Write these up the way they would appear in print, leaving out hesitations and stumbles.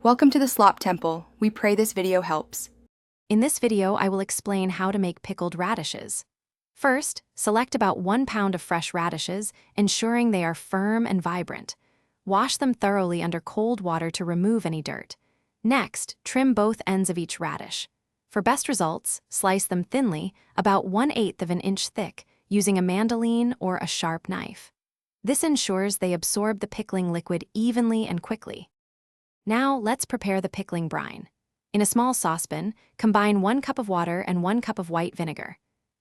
Welcome to the Slop Temple. We pray this video helps. In this video, I will explain how to make pickled radishes. First, select about 1 pound of fresh radishes, ensuring they are firm and vibrant. Wash them thoroughly under cold water to remove any dirt. Next, trim both ends of each radish. For best results, slice them thinly, about 1/8 of an inch thick, using a mandolin or a sharp knife. This ensures they absorb the pickling liquid evenly and quickly. Now, let's prepare the pickling brine. In a small saucepan, combine 1 cup of water and 1 cup of white vinegar.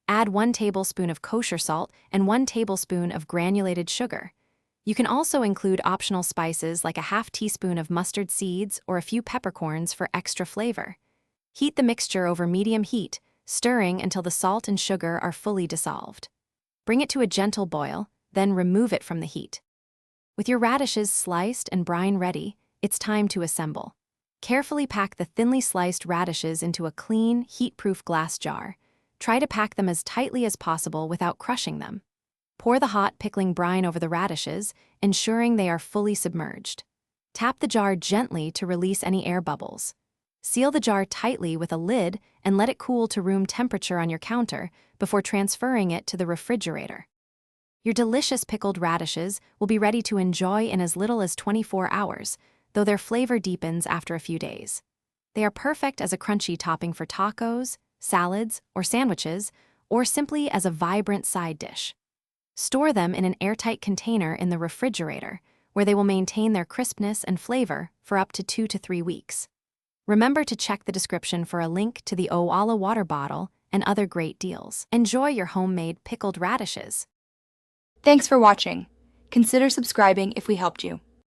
Add 1 tablespoon of kosher salt and 1 tablespoon of granulated sugar. You can also include optional spices like a half teaspoon of mustard seeds or a few peppercorns for extra flavor. Heat the mixture over medium heat, stirring until the salt and sugar are fully dissolved. Bring it to a gentle boil, then remove it from the heat. With your radishes sliced and brine ready, it's time to assemble. Carefully pack the thinly sliced radishes into a clean, heat-proof glass jar. Try to pack them as tightly as possible without crushing them. Pour the hot pickling brine over the radishes, ensuring they are fully submerged. Tap the jar gently to release any air bubbles. Seal the jar tightly with a lid and let it cool to room temperature on your counter before transferring it to the refrigerator. Your delicious pickled radishes will be ready to enjoy in as little as 24 hours, though their flavor deepens after a few days. They are perfect as a crunchy topping for tacos, salads, or sandwiches, or simply as a vibrant side dish. Store them in an airtight container in the refrigerator, where they will maintain their crispness and flavor for up to 2 to 3 weeks. Remember to check the description for a link to the Owala water bottle and other great deals. Enjoy your homemade pickled radishes. Thanks for watching. Consider subscribing if we helped you.